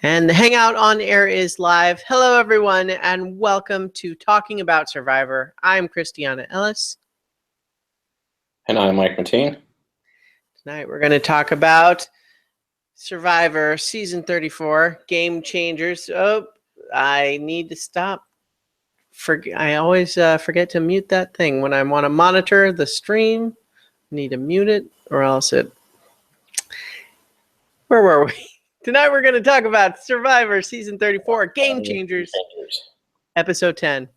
And the Hangout on Air is live. Hello, everyone, and welcome to Talking About Survivor. I'm Christiana Ellis. And I'm Mike Mateen. Tonight we're going to talk about Survivor Season 34, Game Changers. Oh, I need to stop. I always forget to mute that thing when I want to monitor the stream. I need to mute it or else it... Where were we? Tonight we're going to talk about Survivor Season 34, Game Changers, Episode 10.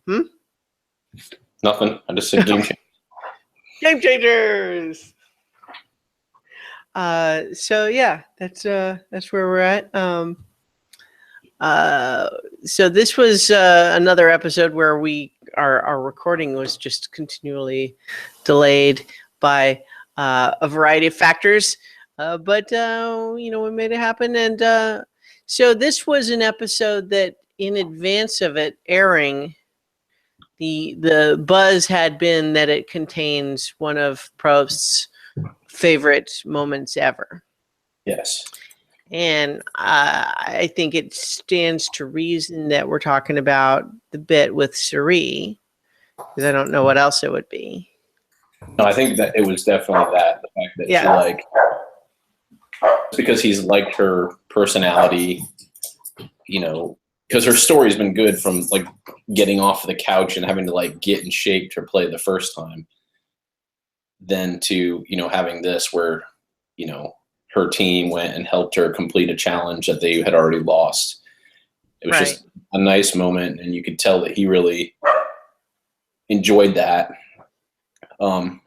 Nothing. I just said Game Changers. Game Changers! So yeah, that's where we're at. So this was another episode where our recording was just continually delayed by a variety of factors. But we made it happen. And so this was an episode that in advance of it airing, the buzz had been that it contains one of Prost's favorite moments ever. Yes. And I think it stands to reason that we're talking about the bit with Cirie, because I don't know what else it would be. No, I think that it was definitely that. The fact that she because he's liked her personality, because her story's been good from getting off the couch and having to get in shape to play the first time, then to having this where her team went and helped her complete a challenge that they had already lost. It was just a nice moment, and you could tell that he really enjoyed that. And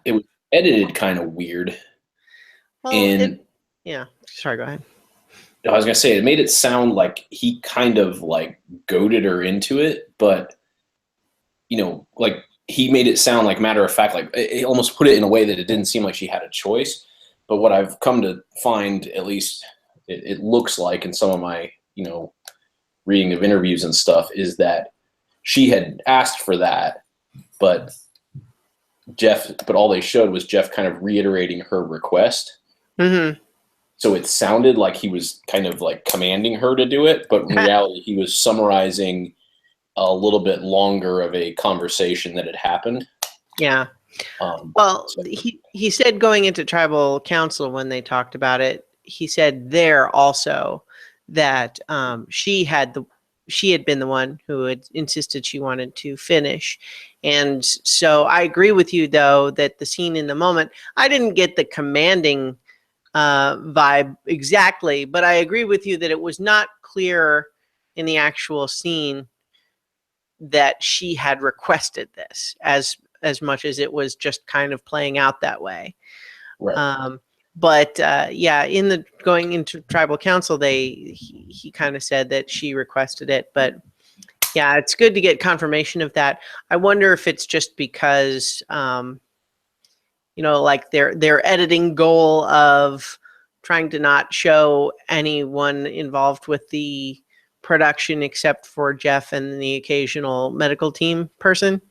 it was edited kind of weird. Well, sorry, go ahead. I was going to say, it made it sound like he kind of goaded her into it, but he made it sound like matter of fact, he almost put it in a way that it didn't seem like she had a choice. But what I've come to find, at least it looks like in some of my, reading of interviews and stuff, is that she had asked for that, but all they showed was Jeff kind of reiterating her request. Mm-hmm. So it sounded like he was kind of commanding her to do it, but in reality, he was summarizing a little bit longer of a conversation that had happened. Yeah. He said going into tribal council when they talked about it, he said there also that she had been the one who had insisted she wanted to finish. And so I agree with you, though, that the scene in the moment, I didn't get the commanding vibe exactly, but I agree with you that it was not clear in the actual scene that she had requested this as much as it was just kind of playing out that way. Right. But in the going into tribal council, he kind of said that she requested it. But yeah, it's good to get confirmation of that. I wonder if it's just because their editing goal of trying to not show anyone involved with the production except for Jeff and the occasional medical team person.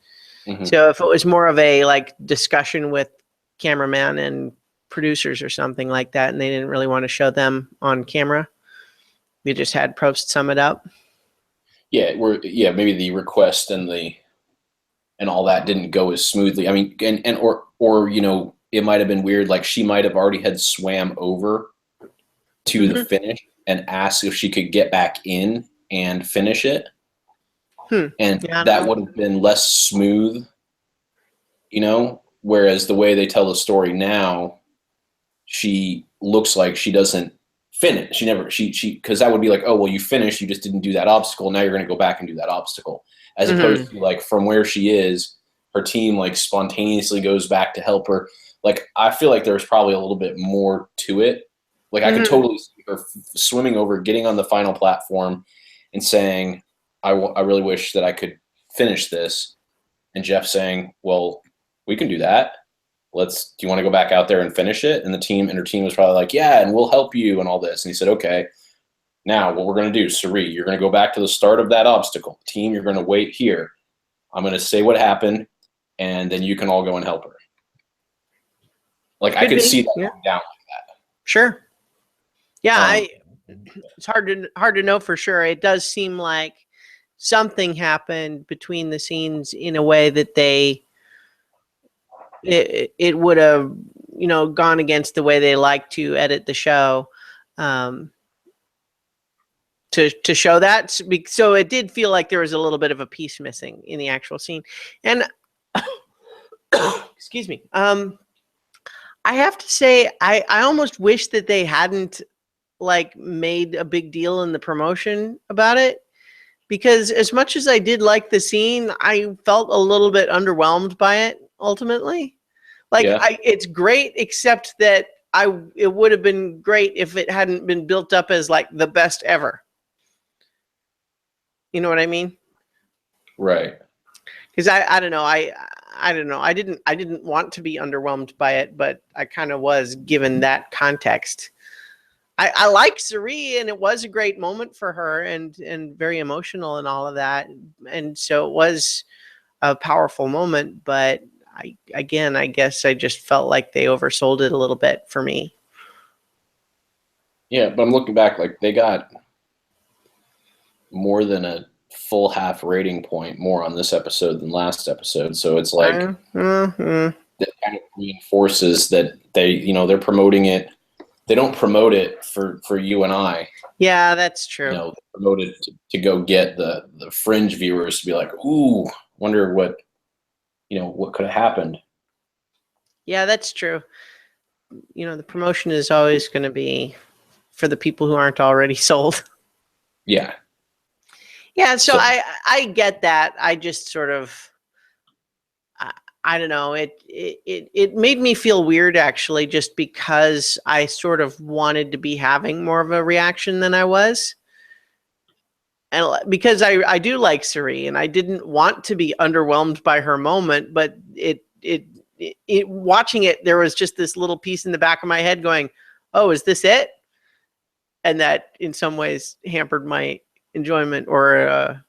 Mm-hmm. So if it was more of a discussion with cameraman and producers or something like that, and they didn't really want to show them on camera, we just had Prost sum it up. Maybe the request and all that didn't go as smoothly. I mean, or it might have been weird. She might have already had swam over to the finish and asked if she could get back in and finish it. And that would have been less smooth, whereas the way they tell the story now, she looks like she doesn't finish. Because that would be oh, well, you finished, you just didn't do that obstacle. Now you're going to go back and do that obstacle. As opposed to from where she is, her team spontaneously goes back to help her. I feel like there was probably a little bit more to it. I could totally see her swimming over, getting on the final platform and saying, I really wish that I could finish this. And Jeff saying, well, we can do that. Do you want to go back out there and finish it? And her team was probably yeah, and we'll help you and all this. And he said, okay, now what we're going to do, Cirie, you're going to go back to the start of that obstacle. Team, you're going to wait here. I'm going to say what happened, and then you can all go and help her. I could see that going down like that. Sure. Yeah, it's hard to know for sure. It does seem like something happened between the scenes in a way that it would have, gone against the way they like to edit the show, to show that. So it did feel like there was a little bit of a piece missing in the actual scene. And excuse me. I have to say, I almost wish that they hadn't like made a big deal in the promotion about it, because as much as I did like the scene, I felt a little bit underwhelmed by it ultimately. Like, Yeah. It's great, except that it would have been great if it hadn't been built up as like the best ever. You know what I mean? Right. Because I don't know, I don't know. I didn't want to be underwhelmed by it, but I kind of was, given that context. I like Suri, and it was a great moment for her, and very emotional and all of that. And so it was a powerful moment, but I guess I just felt like they oversold it a little bit for me. Yeah, but I'm looking back, like they got more than a full half rating point more on this episode than last episode. So it's like that kind of reinforces that they're promoting it. They don't promote it for you and I. Yeah, that's true. They promote it to go get the fringe viewers to be like, ooh, wonder what could have happened. Yeah, that's true. The promotion is always going to be for the people who aren't already sold. Yeah. Yeah, so I get that. I just sort of, I don't know. It made me feel weird, actually, just because I sort of wanted to be having more of a reaction than I was. And because I do like Suri, and I didn't want to be underwhelmed by her moment, but watching it, there was just this little piece in the back of my head going, oh, is this it? And that in some ways hampered my enjoyment, or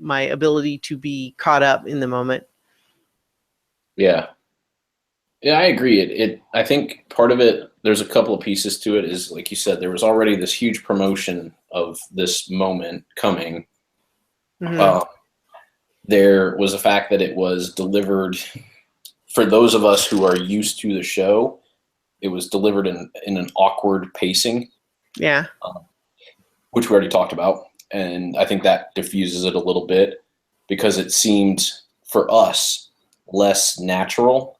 my ability to be caught up in the moment. Yeah. Yeah, I agree. I think part of it, there's a couple of pieces to it, is like you said, there was already this huge promotion of this moment coming. Mm-hmm. There was the fact that it was delivered, for those of us who are used to the show, it was delivered in an awkward pacing. Yeah. Which we already talked about. And I think that diffuses it a little bit, because it seemed for us less natural,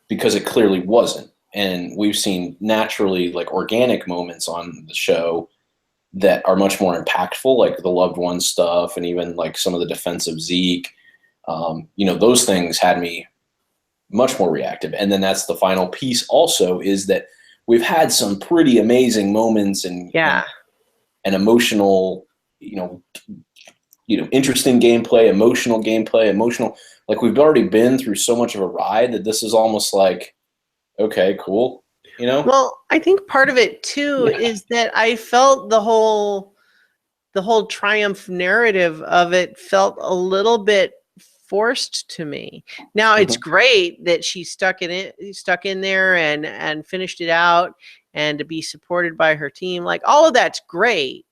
because it clearly wasn't. And we've seen naturally, like, organic moments on the show that are much more impactful, like the loved one stuff, and even like some of the defensive Zeke. Those things had me much more reactive. And then that's the final piece also, is that we've had some pretty amazing moments and emotional, interesting gameplay, emotional. Like, we've already been through so much of a ride that this is almost like, okay, cool. Well, I think part of it too is that I felt the whole triumph narrative of it felt a little bit forced to me. Now, it's great that she stuck in there and finished it out, and to be supported by her team. Like, all of that's great.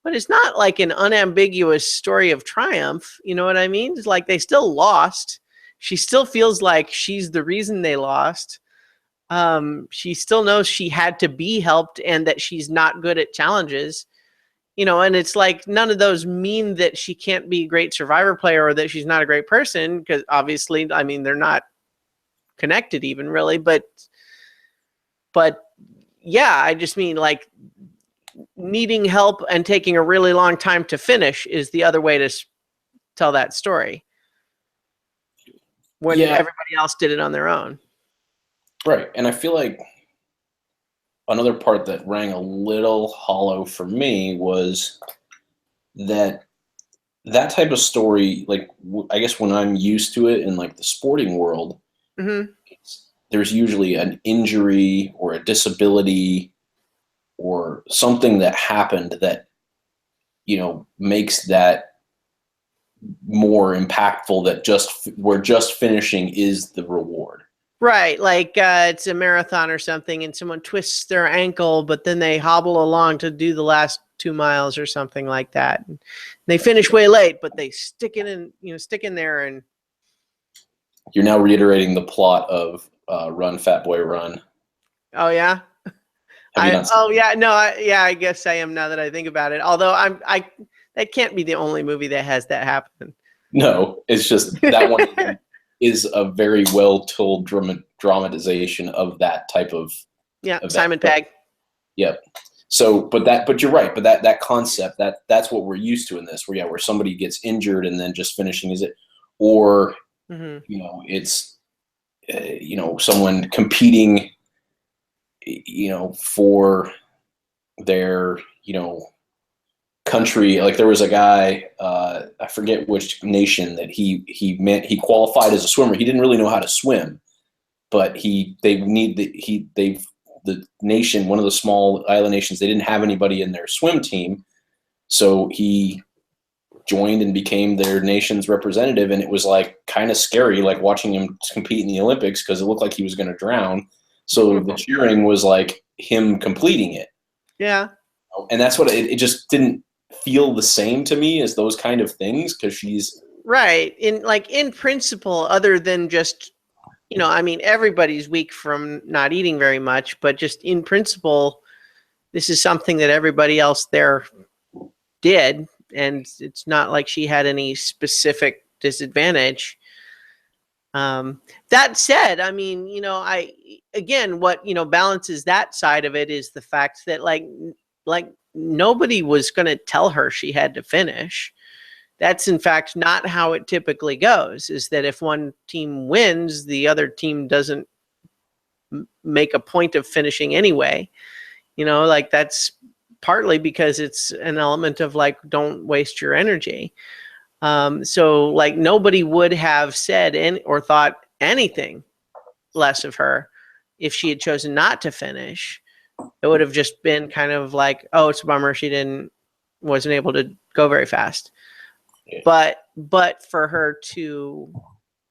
But it's not like an unambiguous story of triumph. You know what I mean? It's like they still lost. She still feels like she's the reason they lost. She still knows she had to be helped, and that she's not good at challenges. And it's like, none of those mean that she can't be a great Survivor player, or that she's not a great person, because obviously, I mean, they're not connected even, really. But yeah, I just mean, like, needing help and taking a really long time to finish is the other way to tell that story, when everybody else did it on their own. Right. And I feel like another part that rang a little hollow for me was that type of story, like, I guess when I'm used to it in like the sporting world, there's usually an injury or a disability or something that happened that, makes that more impactful, that where just finishing is the reward. Right, like it's a marathon or something, and someone twists their ankle, but then they hobble along to do the last 2 miles or something like that. And they finish way late, but they stick in there. And You're now reiterating the plot of Run, Fat Boy, Run. oh yeah, Have you not seen it? yeah, no, I guess I am now that I think about it. Although that can't be the only movie that has that happen. No, it's just that one is a very well told dramatization of that type of event. Simon Pegg. Yep. So, but you're right. But that concept, that's what we're used to in this, where somebody gets injured and then just finishing is it, or it's someone competing, for their country. Like there was a guy, I forget which nation, that he qualified as a swimmer. He didn't really know how to swim, but the nation, one of the small island nations, they didn't have anybody in their swim team, so he joined and became their nation's representative. And it was like kind of scary, like watching him compete in the Olympics, because it looked like he was going to drown. So the cheering was like him completing it. Yeah. And that's what it just didn't feel the same to me as those kind of things, because she's right in principle, other than just everybody's weak from not eating very much, but just in principle, this is something that everybody else there did, and it's not like she had any specific disadvantage. That said, what balances that side of it is the fact that like nobody was going to tell her she had to finish. That's in fact not how it typically goes, is that if one team wins, the other team doesn't make a point of finishing anyway. That's partly because it's an element of like, don't waste your energy. So like nobody would have said or thought anything less of her if she had chosen not to finish. It would have just been kind of like, oh, it's a bummer she wasn't able to go very fast. But for her to,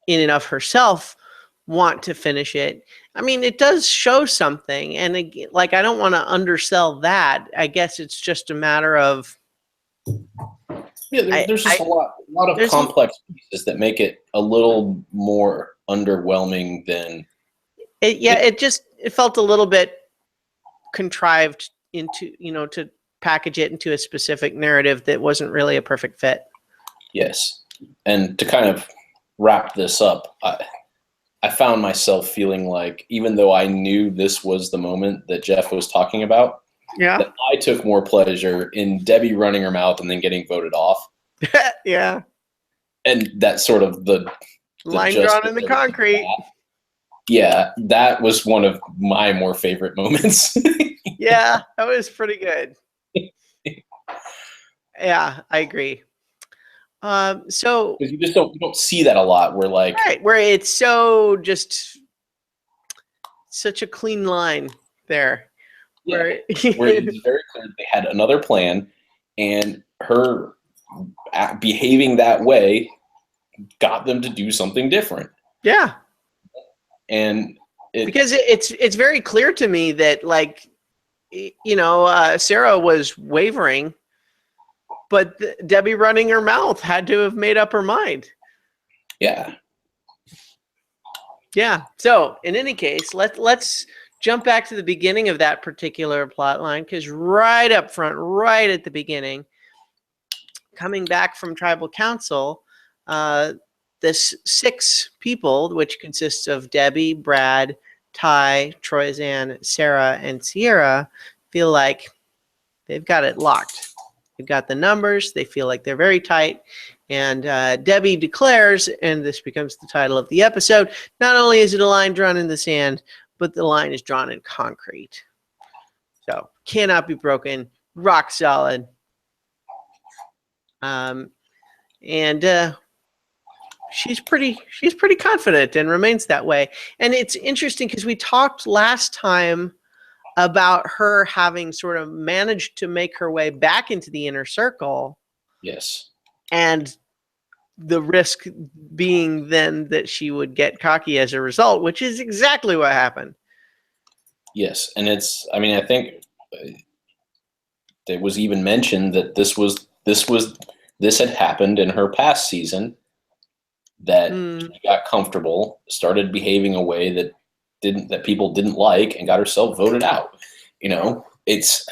in and of herself, want to finish it, it does show something. And again, like, I don't want to undersell that. I guess it's just a matter of there's just a lot of complex pieces that make it a little more underwhelming than it felt a little bit contrived into to package it into a specific narrative that wasn't really a perfect fit. Yes. And to kind of wrap this up, I found myself feeling like, even though I knew this was the moment that Jeff was talking about, that I took more pleasure in Debbie running her mouth and then getting voted off. Yeah. And that sort of the line drawn in the concrete. Yeah, that was one of my more favorite moments. Yeah, that was pretty good. Yeah, I agree. So because you don't see that a lot, where like where it's so just such a clean line there. Where it's very clear they had another plan, and her behaving that way got them to do something different. Yeah. And because it's very clear to me that, like, Sarah was wavering, but Debbie running her mouth had to have made up her mind. Yeah. Yeah. So in any case, let's jump back to the beginning of that particular plot line, because right up front, right at the beginning, coming back from tribal council, this 6 people, which consists of Debbie, Brad, Ty, Troyzanne, Sarah, and Sierra, feel like they've got it locked. They've got the numbers. They feel like they're very tight. And Debbie declares, and this becomes the title of the episode, not only is it a line drawn in the sand, but the line is drawn in concrete. So cannot be broken, rock solid. And she's pretty confident and remains that way. And it's interesting because we talked last time about her having sort of managed to make her way back into the inner circle. Yes. And the risk being then that she would get cocky as a result, which is exactly what happened. Yes, and I think it was even mentioned that this had happened in her past season, that she got comfortable, started behaving a way that people didn't like, and got herself voted out. It's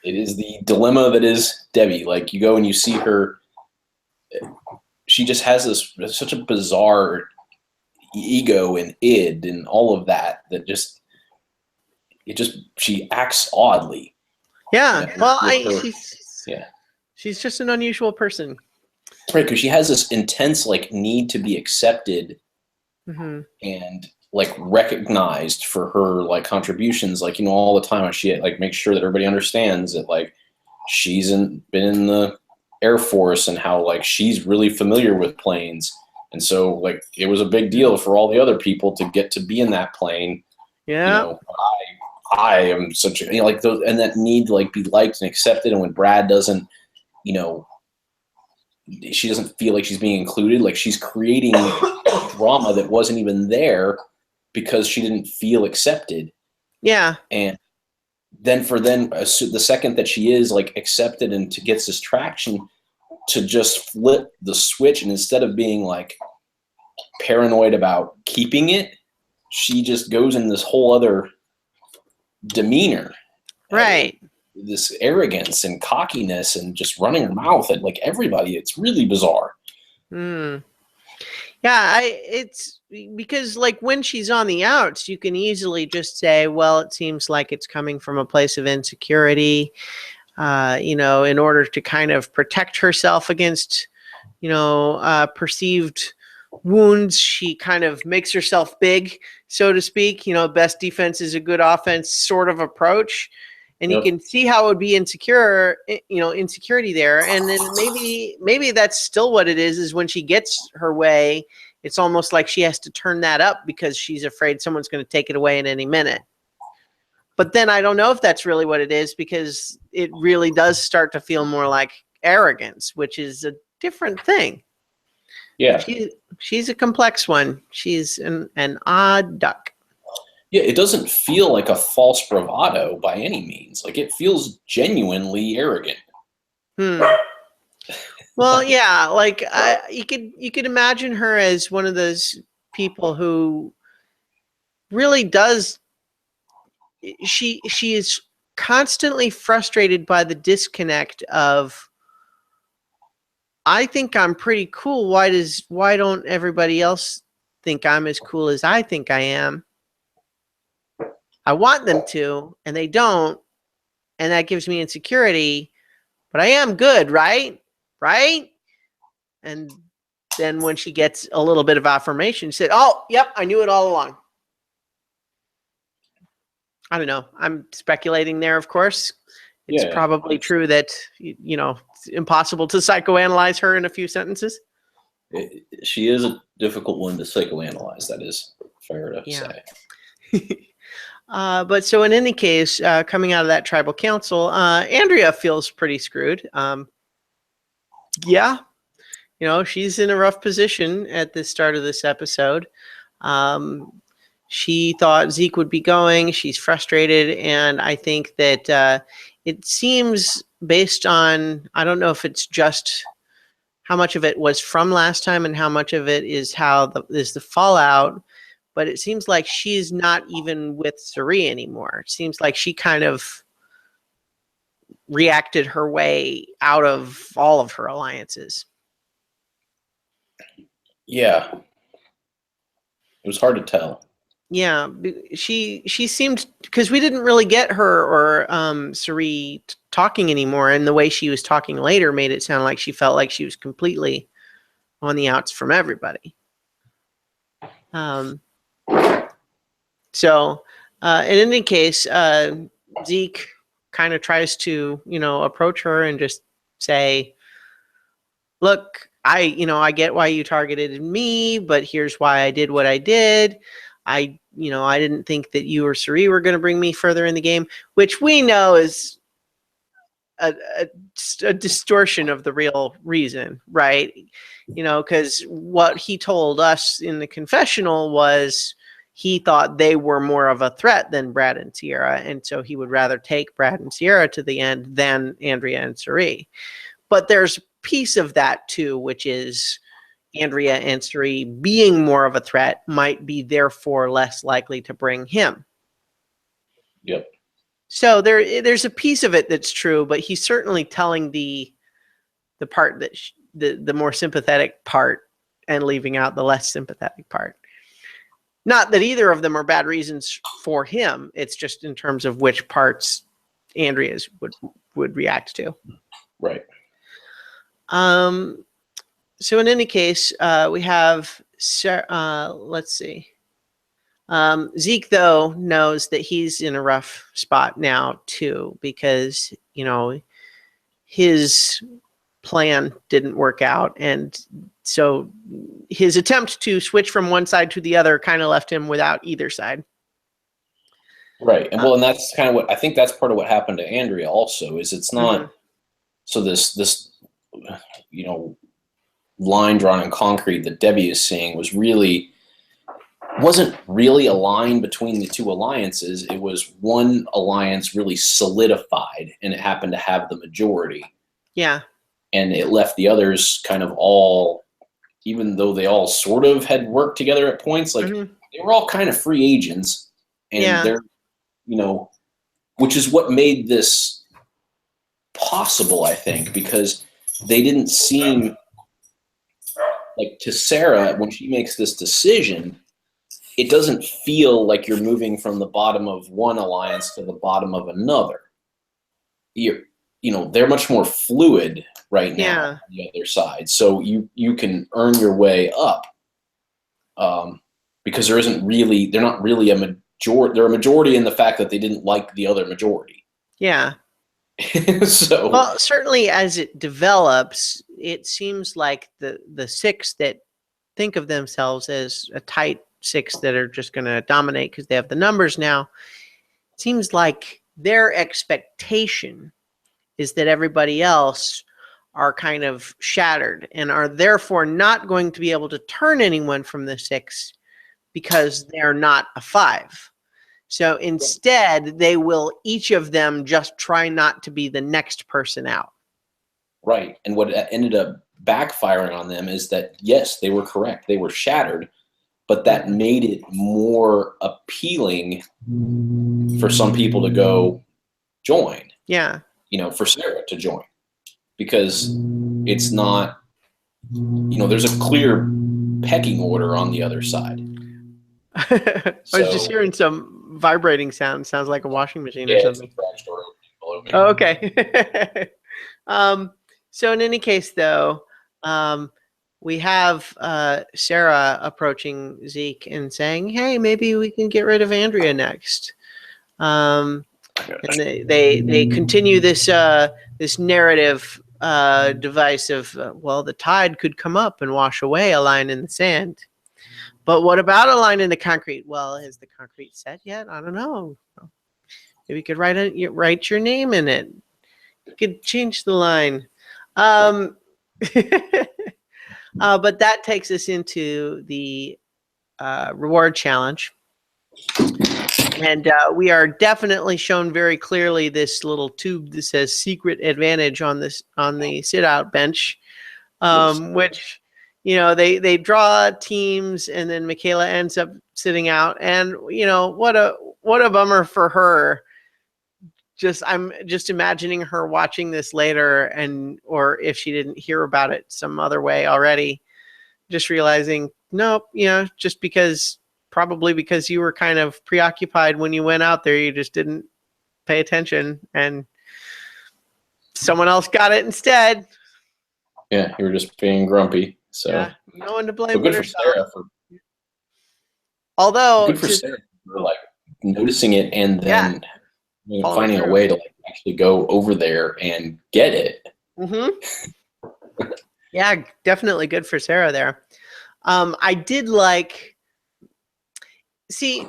it is the dilemma that is Debbie. Like, you go and you see her, she just has such a bizarre ego and id and all of that she acts oddly. Yeah. Well, she's just an unusual person. Right, because she has this intense need to be accepted and recognized for her contributions, all the time. She makes sure that everybody understands that she's been in the Air Force and how she's really familiar with planes, and so it was a big deal for all the other people to get to be in that plane. Yeah. I am such a those, and that need to be liked and accepted. And when Brad doesn't, she doesn't feel like she's being included. She's creating drama that wasn't even there because she didn't feel accepted. Yeah. And then the second that she is accepted and gets this traction, to just flip the switch, and instead of being paranoid about keeping it, she just goes in this whole other demeanor. Right. This arrogance and cockiness and just running her mouth at everybody. It's really bizarre. Yeah, it's because when she's on the outs, you can easily just say, well, it seems like it's coming from a place of insecurity, in order to kind of protect herself against, perceived wounds. She kind of makes herself big, so to speak. Best defense is a good offense sort of approach. And you can see how it would be insecurity there. And then maybe that's still what it is when she gets her way, it's almost like she has to turn that up because she's afraid someone's going to take it away in any minute. But then I don't know if that's really what it is, because it really does start to feel more like arrogance, which is a different thing. Yeah. She's a complex one. She's an odd duck. Yeah, it doesn't feel like a false bravado by any means. It feels genuinely arrogant. Well, yeah, you could imagine her as one of those people who really does. She is constantly frustrated by the disconnect of, I think I'm pretty cool. Why don't everybody else think I'm as cool as I think I am? I want them to, and they don't, and that gives me insecurity, but I am good, right? Right? And then when she gets a little bit of affirmation, she said, oh, yep, I knew it all along. I don't know. I'm speculating there, of course. It's probably true that, it's impossible to psychoanalyze her in a few sentences. She is a difficult one to psychoanalyze. That is fair to say. But so in any case, coming out of that tribal council, Andrea feels pretty screwed. She's in a rough position at the start of this episode. She thought Zeke would be going. She's frustrated. And I think that it seems, based on, I don't know if it's just how much of it was from last time and how much of it is is the fallout, but it seems like she's not even with Suri anymore. It seems like she kind of reacted her way out of all of her alliances. Yeah. It was hard to tell. Yeah, she seemed, because we didn't really get her or Suri talking anymore, and the way she was talking later made it sound like she felt like she was completely on the outs from everybody. So in any case, Zeke kind of tries to, approach her and just say, look, I get why you targeted me, but here's why I did what I did. I didn't think that you or Suri were going to bring me further in the game, which we know is a distortion of the real reason, right? You know, because what he told us in the confessional was he thought they were more of a threat than Brad and Sierra, and so he would rather take Brad and Sierra to the end than Andrea and Cirie. But there's a piece of that too, which is Andrea and Cirie being more of a threat might be therefore less likely to bring him. Yep. So there's a piece of it that's true, but he's certainly telling the part that the more sympathetic part and leaving out the less sympathetic part. Not that either of them are bad reasons for him. It's just in terms of which parts Andrea's would react to. Right. So in any case, we have let's see. Zeke, though, knows that he's in a rough spot now, too, because, you know, his plan didn't work out. And so his attempt to switch from one side to the other kind of left him without either side. Right. And well, and that's kind of what I think that's part of what happened to Andrea also is it's not so this you know, line drawn in concrete that Debbie is seeing wasn't really a line between the two alliances. It was one alliance really solidified and it happened to have the majority. Yeah. And it left the others kind of all, even though they all sort of had worked together at points, like they were all kind of free agents. And they're, you know, which is what made this possible, I think, because they didn't seem like to Sarah when she makes this decision, it doesn't feel like you're moving from the bottom of one alliance to the bottom of another. You know, they're much more fluid right now on the other side. So you can earn your way up because they're not really a majority. They're a majority in the fact that they didn't like the other majority. Yeah. So well, certainly as it develops, it seems like the six that think of themselves as a tight six that are just going to dominate because they have the numbers now, it seems like their expectation is that everybody else are kind of shattered and are therefore not going to be able to turn anyone from the six because they're not a five. So instead, they will each of them just try not to be the next person out. Right. And what ended up backfiring on them is that, yes, they were correct. They were shattered, but that made it more appealing for some people to go join. Yeah. You know, for Sarah to join. Because it's not, you know, there's a clear pecking order on the other side. I was just hearing some vibrating sound. Sounds like a washing machine or something. Oh, okay. So in any case, though, we have Sarah approaching Zeke and saying, "Hey, maybe we can get rid of Andrea next." And they continue this this narrative device of well, the tide could come up and wash away a line in the sand. But what about a line in the concrete? Well, has the concrete set yet? I don't know. Maybe you could write your name in it. You could change the line. But that takes us into the reward challenge. And we are definitely shown very clearly this little tube that says secret advantage on the sit-out bench, which... You know, they draw teams and then Michaela ends up sitting out. And, you know, what a bummer for her. I'm just imagining her watching this later or if she didn't hear about it some other way already, just realizing, nope, you know, probably because you were kind of preoccupied when you went out there, you just didn't pay attention and someone else got it instead. Yeah, you were just being grumpy. So yeah, no one to blame. Good for Sarah Although good for Sarah for like noticing it and then finding a way to like actually go over there and get it. Yeah, definitely good for Sarah there. I did like See,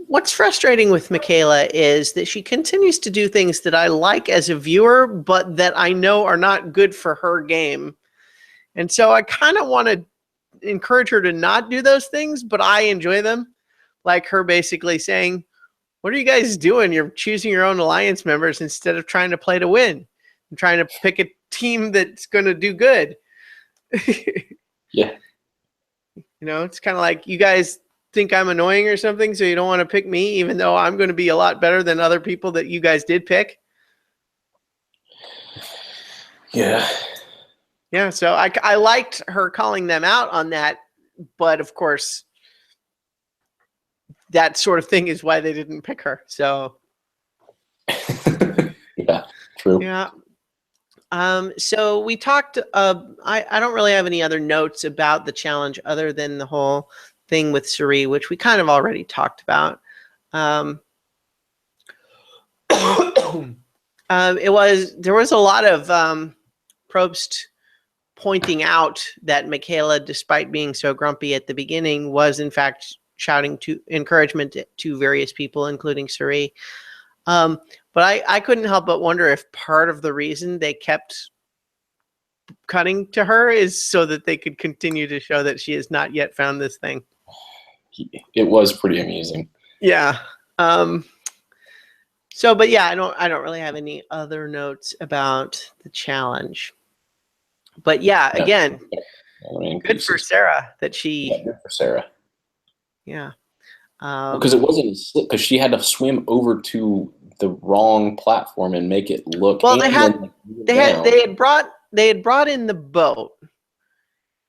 what's frustrating with Michaela is that she continues to do things that I like as a viewer, but that I know are not good for her game. And so I kind of want to encourage her to not do those things, but I enjoy them. Like her basically saying, what are you guys doing? You're choosing your own alliance members instead of trying to play to win and trying to pick a team that's going to do good. Yeah. You know, it's kind of like you guys think I'm annoying or something, so you don't want to pick me, even though I'm going to be a lot better than other people that you guys did pick. Yeah. Yeah, so I liked her calling them out on that, but of course, that sort of thing is why they didn't pick her. So, yeah, true. Yeah. So we talked. I don't really have any other notes about the challenge other than the whole thing with Suri, which we kind of already talked about. There was a lot of Probst pointing out that Michaela, despite being so grumpy at the beginning, was in fact shouting to encouragement to various people, including Suri. But I couldn't help but wonder if part of the reason they kept cutting to her is so that they could continue to show that she has not yet found this thing. It was pretty amusing. Yeah. But yeah, I don't really have any other notes about the challenge. But yeah, again, good for Sarah that she. Yeah, good for Sarah. Yeah. Because it wasn't a slip, because she had to swim over to the wrong platform and make it look. Well, they had brought in the boat,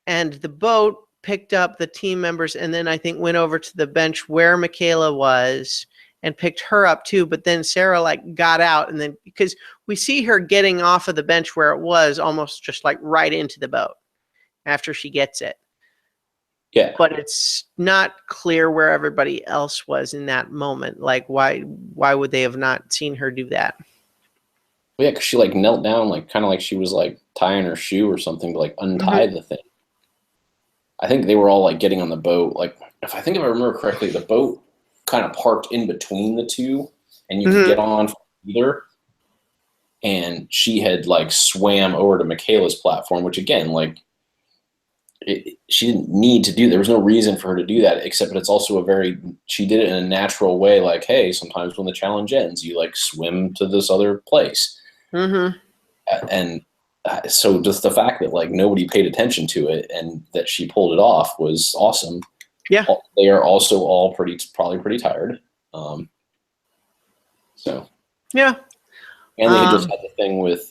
and the boat picked up the team members, and then I think went over to the bench where Michaela was and picked her up too. But then Sarah got out, and then because we see her getting off of the bench where it was, almost just right into the boat after she gets it. Yeah. But it's not clear where everybody else was in that moment. Like, why would they have not seen her do that? Well, yeah, because she knelt down, kind of like she was tying her shoe or something to untie the thing. I think they were all getting on the boat. If I remember correctly, the boat kind of parked in between the two, and you could get on from either. And she had swam over to Michaela's platform, which again, she didn't need to do. There was no reason for her to do that, except that it's also she did it in a natural way. Hey, sometimes when the challenge ends, you swim to this other place. Mm-hmm. And so just the fact that nobody paid attention to it and that she pulled it off was awesome. Yeah. They are also all probably pretty tired. So. Yeah. And they had just had the thing with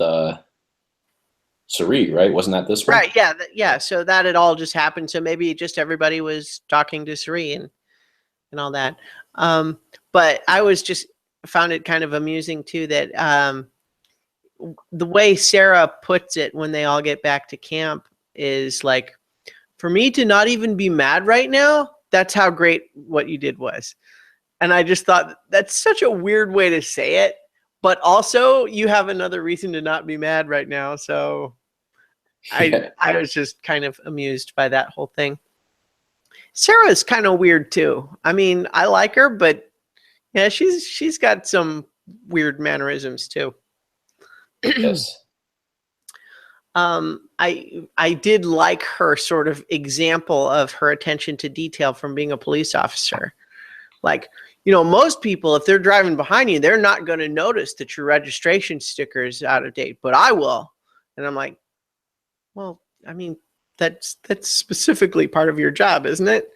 Suri, right? Wasn't that this one? Right, yeah. Yeah, so that had all just happened. So maybe just everybody was talking to Suri and all that. But I found it kind of amusing too that the way Sarah puts it when they all get back to camp is for me to not even be mad right now, that's how great what you did was. And I just thought that's such a weird way to say it, but also you have another reason to not be mad right now. So I was just kind of amused by that whole thing. Sarah's kind of weird too. I mean, I like her, but yeah, she's got some weird mannerisms too. Yes. I did like her sort of example of her attention to detail from being a police officer. Most people, if they're driving behind you, they're not going to notice that your registration sticker is out of date, but I will. And I'm like, well, I mean, that's specifically part of your job, isn't it?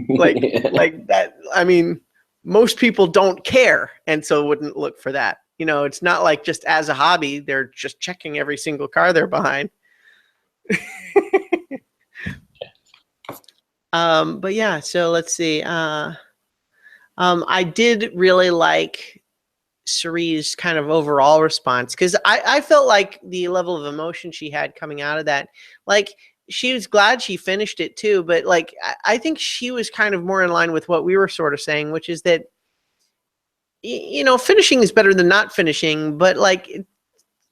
Like that. I mean, most people don't care, and so wouldn't look for that. It's not just as a hobby, they're just checking every single car they're behind. But yeah, so let's see. I did really like Suri's kind of overall response because I felt like the level of emotion she had coming out of that, she was glad she finished it too, but I think she was kind of more in line with what we were sort of saying, which is that finishing is better than not finishing, but it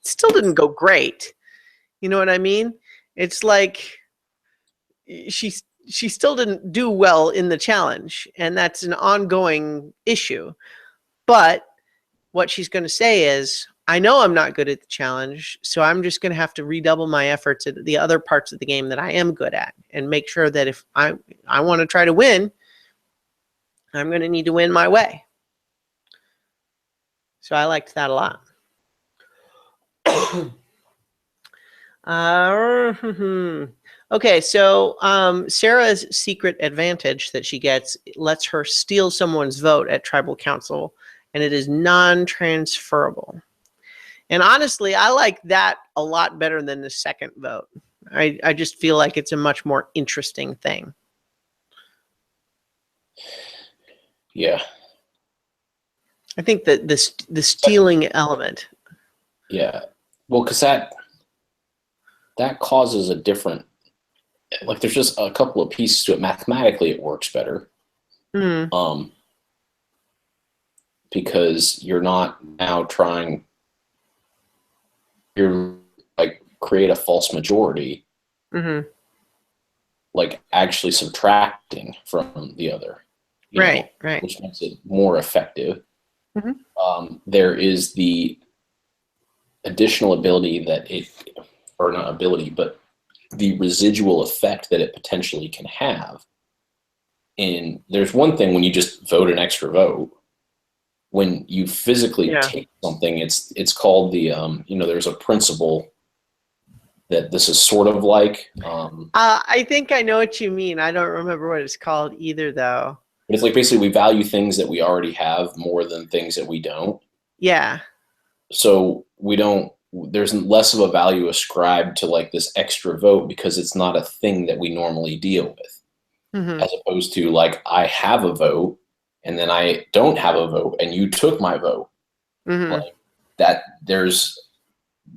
still didn't go great. You know what I mean? It's she still didn't do well in the challenge, and that's an ongoing issue. But what she's going to say is, I know I'm not good at the challenge, so I'm just going to have to redouble my efforts at the other parts of the game that I am good at, and make sure that if I want to try to win, I'm going to need to win my way. So I liked that a lot. Okay, so Sarah's secret advantage that she gets lets her steal someone's vote at tribal council, and it is non-transferable. And honestly, I like that a lot better than the second vote. I just feel like it's a much more interesting thing. Yeah. I think that the stealing element. Yeah. Well, because that causes a different, like, there's just a couple of pieces to it. Mathematically, it works better. Because you're not now trying, you're like create a false majority, like actually subtracting from the other. Right. Which makes it more effective. There is the additional ability that or not ability, but the residual effect that it potentially can have. And there's one thing when you just vote an extra vote. When you physically take something, it's called the there's a principle that this is sort of like. I think I know what you mean. I don't remember what it's called either, though. But it's like basically we value things that we already have more than things that we don't. Yeah. So there's less of a value ascribed to like this extra vote because it's not a thing that we normally deal with. As opposed to like, I have a vote and then I don't have a vote and you took my vote. Like that, there's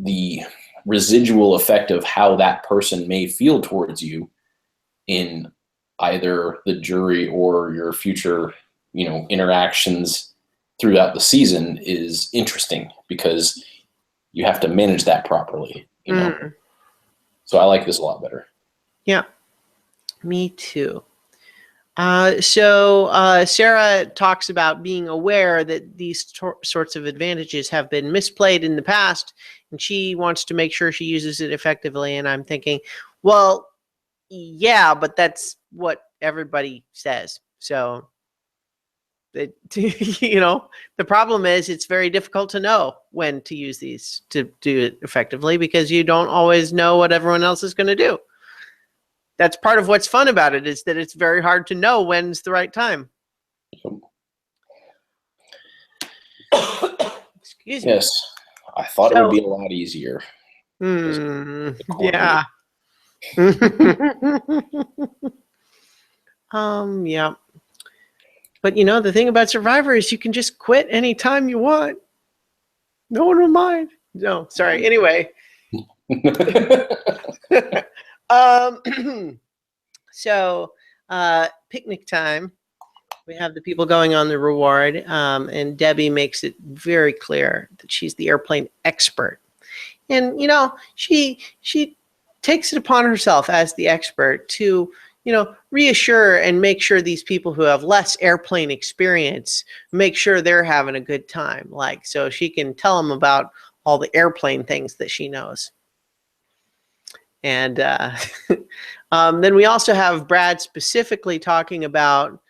the residual effect of how that person may feel towards you in either the jury or your future, interactions throughout the season is interesting because you have to manage that properly, So I like this a lot better. Yeah, me too. So Sarah talks about being aware that these sorts of advantages have been misplayed in the past, and she wants to make sure she uses it effectively. And I'm thinking, well, yeah, but that's what everybody says. So, the problem is it's very difficult to know when to use these to do it effectively because you don't always know what everyone else is going to do. That's part of what's fun about it, is that it's very hard to know when's the right time. Excuse me. Yes, I thought it would be a lot easier. Yeah. Yeah. But the thing about Survivor is you can just quit anytime you want. No one will mind. No, sorry. Anyway. So picnic time. We have the people going on the reward, and Debbie makes it very clear that she's the airplane expert. And she takes it upon herself as the expert to reassure and make sure these people who have less airplane experience, make sure they're having a good time. Like, so she can tell them about all the airplane things that she knows. And then we also have Brad specifically talking about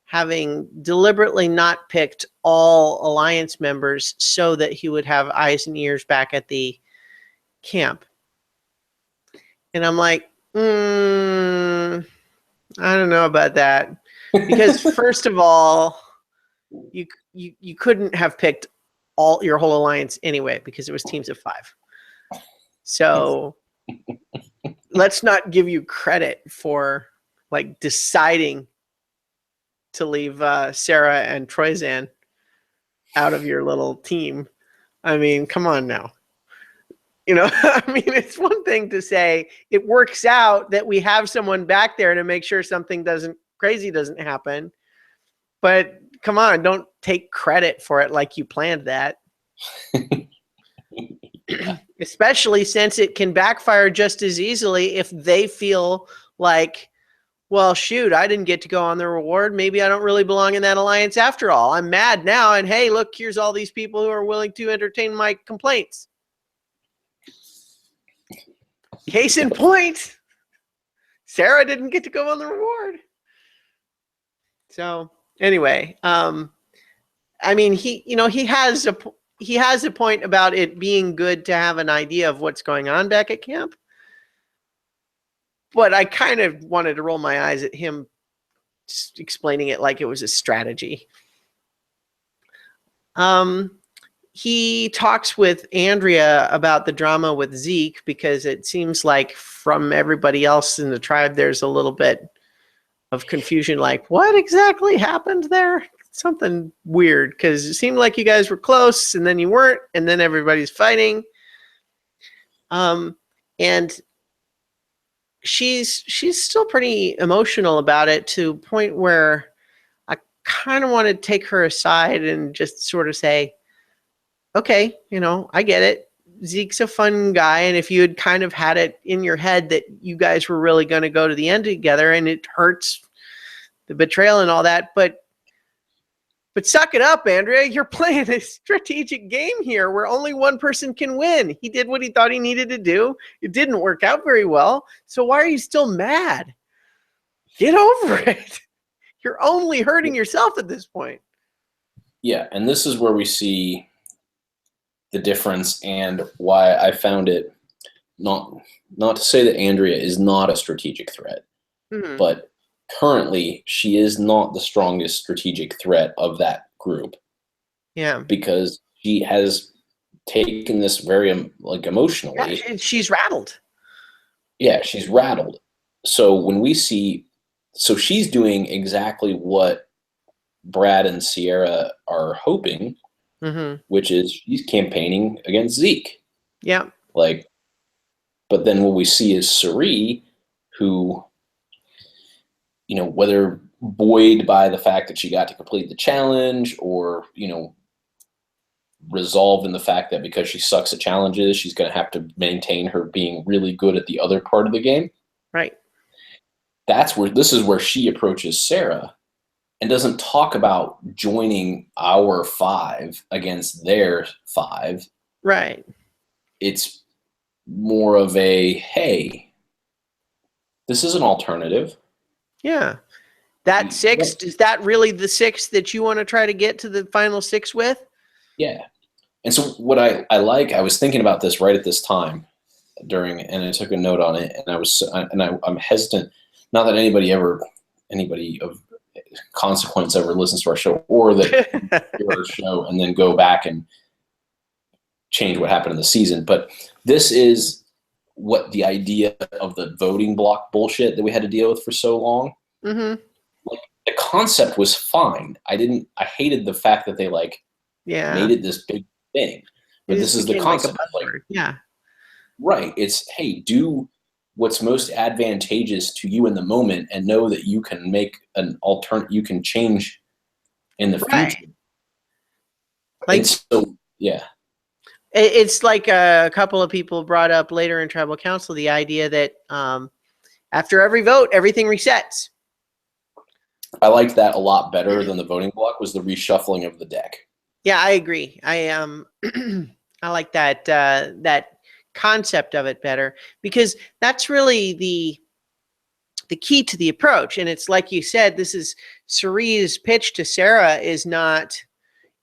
having deliberately not picked all Alliance members so that he would have eyes and ears back at the camp. And I'm like, I don't know about that, because first of all, you couldn't have picked your whole alliance anyway because it was teams of 5. So let's not give you credit for like deciding to leave Sarah and Troyzan out of your little team. I mean, come on now. I mean, it's one thing to say it works out that we have someone back there to make sure something crazy doesn't happen. But come on, don't take credit for it like you planned that. Especially since it can backfire just as easily if they feel like, well, shoot, I didn't get to go on the reward. Maybe I don't really belong in that alliance after all. I'm mad now. And hey, look, here's all these people who are willing to entertain my complaints. Case in point, Sarah didn't get to go on the reward. So anyway, I mean, he has a point about it being good to have an idea of what's going on back at camp. But I kind of wanted to roll my eyes at him explaining it like it was a strategy. He talks with Andrea about the drama with Zeke because it seems like from everybody else in the tribe, there's a little bit of confusion. Like, what exactly happened there? Something weird, because it seemed like you guys were close and then you weren't, and then everybody's fighting. And she's still pretty emotional about it, to a point where I kind of want to take her aside and just sort of say, okay, I get it. Zeke's a fun guy. And if you had kind of had it in your head that you guys were really going to go to the end together, and it hurts the betrayal and all that, but suck it up, Andrea. You're playing a strategic game here where only one person can win. He did what he thought he needed to do. It didn't work out very well. So why are you still mad? Get over it. You're only hurting yourself at this point. Yeah, and this is where we see the difference, and why I found it not to say that Andrea is not a strategic threat, but currently she is not the strongest strategic threat of that group. Yeah, because she has taken this very emotionally. Yeah, she's rattled. Yeah, she's rattled. So when we see, she's doing exactly what Brad and Sierra are hoping, which is she's campaigning against Zeke. Yeah. But then what we see is Suri, who, whether buoyed by the fact that she got to complete the challenge, or, resolved in the fact that because she sucks at challenges, she's going to have to maintain her being really good at the other part of the game. Right. This is where she approaches Sarah and doesn't talk about joining our 5 against their 5. Right. It's more of a, hey, this is an alternative. Yeah. That 6, is that really the 6 that you want to try to get to the final 6 with? Yeah. And so what I was thinking about this right at this time and I took a note on it, and I'm hesitant, not that anybody of consequence ever listens to our show, or that hear our show and then go back and change what happened in the season. But this is what the idea of the voting block bullshit that we had to deal with for so long. Mm-hmm. The concept was fine. I hated the fact that they made it this big thing. But this is the concept. Yeah. Right. It's, hey, do what's most advantageous to you in the moment, and know that you can make an alternate, you can change in the future. Yeah. It's like a couple of people brought up later in tribal council the idea that after every vote, everything resets. I liked that a lot better than the voting block, was the reshuffling of the deck. Yeah, I agree. I like that concept of it better, because that's really the key to the approach. And it's like you said, this is Suri's pitch to Sarah, is not,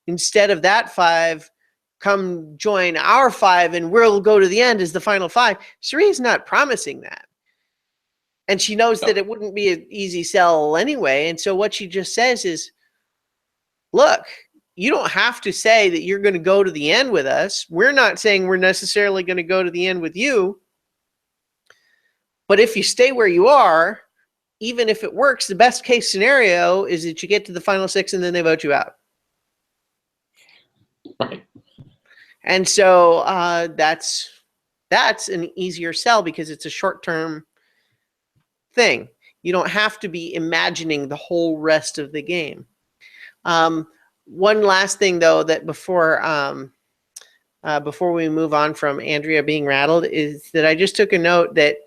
instead of that 5, come join our 5 and we'll go to the end as the final 5. Suri is not promising that. And she knows that it wouldn't be an easy sell anyway. And so what she just says is, look, you don't have to say that you're going to go to the end with us. We're not saying we're necessarily going to go to the end with you. But if you stay where you are, even if it works, the best case scenario is that you get to the final 6 and then they vote you out. Right. And so that's an easier sell, because it's a short-term thing. You don't have to be imagining the whole rest of the game. One last thing, though, that before we move on from Andrea being rattled, is that I just took a note that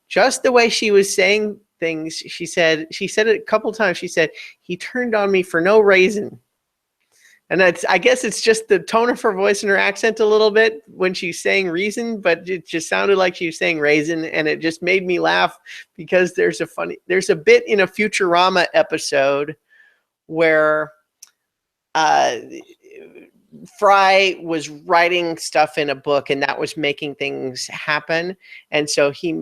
just the way she was saying things. She said it a couple times. She said, he turned on me for no reason. And I guess it's just the tone of her voice and her accent a little bit when she's saying reason, but it just sounded like she was saying raisin, and it just made me laugh because there's a bit in a Futurama episode where Fry was writing stuff in a book, and that was making things happen. And so he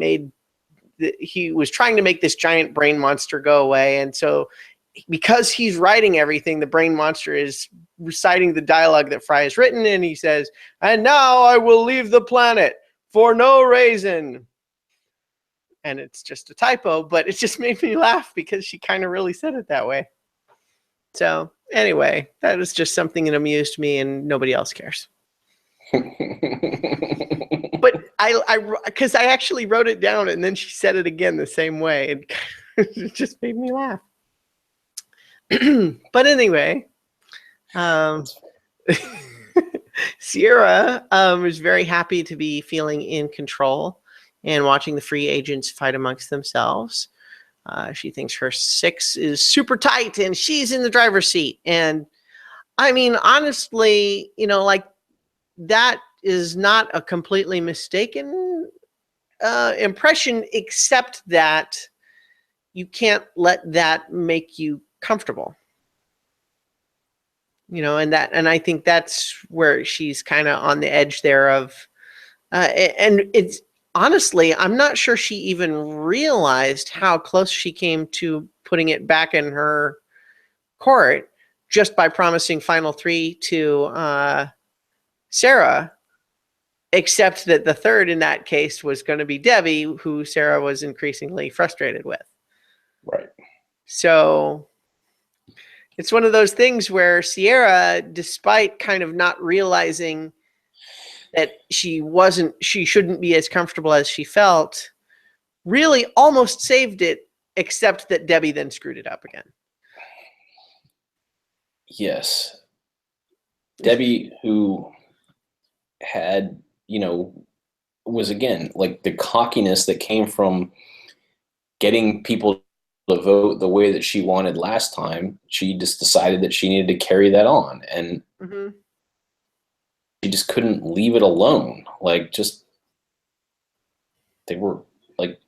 was trying to make this giant brain monster go away. And so because he's writing everything, the brain monster is reciting the dialogue that Fry has written, and he says, "And now I will leave the planet for no reason." And it's just a typo, but it just made me laugh because she kind of really said it that way. So anyway, that was just something that amused me, and nobody else cares. But because I actually wrote it down, and then she said it again the same way, and it just made me laugh. But anyway, Sierra is very happy to be feeling in control and watching the free agents fight amongst themselves. She thinks her 6 is super tight and she's in the driver's seat. And I mean, honestly, like, that is not a completely mistaken impression, except that you can't let that make you comfortable. And I think that's where she's kind of on the edge there of, and it's honestly, I'm not sure she even realized how close she came to putting it back in her court just by promising final 3 to Sarah, except that the third in that case was going to be Debbie, who Sarah was increasingly frustrated with. Right. So it's one of those things where Sierra, despite kind of not realizing that she shouldn't be as comfortable as she felt, really almost saved it, except that Debbie then screwed it up again. Yes. Debbie, who had, was again, like, the cockiness that came from getting people to vote the way that she wanted last time, she just decided that she needed to carry that on, and she just couldn't leave it alone. Like, they were like,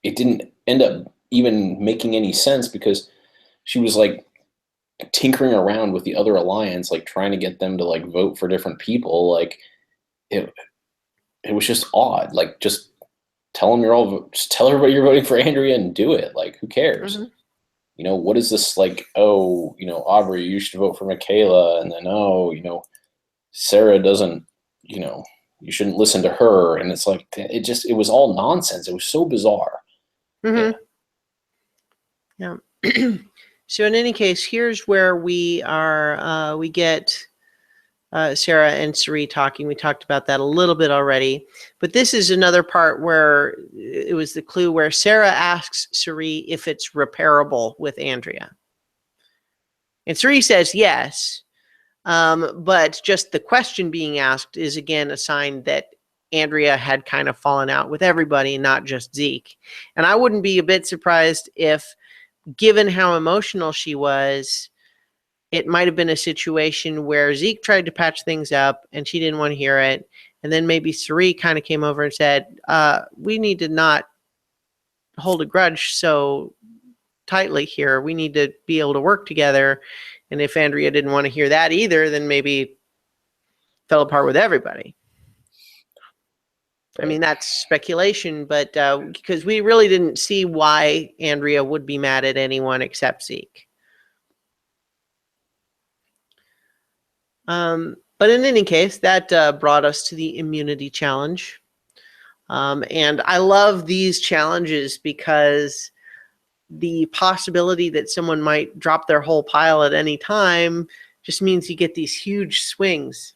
it didn't end up even making any sense because she was like tinkering around with the other alliance, like trying to get them to like vote for different people. Like, it was just odd. Like, just tell everybody you're voting for Andrea and do it. Like, who cares? What is this, like, Aubrey, you should vote for Michaela, and then, Sarah doesn't, you shouldn't listen to her. And it's like, it was all nonsense. It was so bizarre. Yeah. So in any case, here's where we get Sarah and Suri talking. We talked about that a little bit already, but this is another part where it was the clue where Sarah asks Suri if it's repairable with Andrea. And Suri says yes, but just the question being asked is again a sign that Andrea had kind of fallen out with everybody, not just Zeke. And I wouldn't be a bit surprised if, given how emotional she was, it might have been a situation where Zeke tried to patch things up and she didn't want to hear it. And then maybe Suri kind of came over and said, we need to not hold a grudge so tightly here. We need to be able to work together. And if Andrea didn't want to hear that either, then maybe it fell apart with everybody. I mean, that's speculation, but because we really didn't see why Andrea would be mad at anyone except Zeke. But in any case, that brought us to the immunity challenge. And I love these challenges because the possibility that someone might drop their whole pile at any time just means you get these huge swings.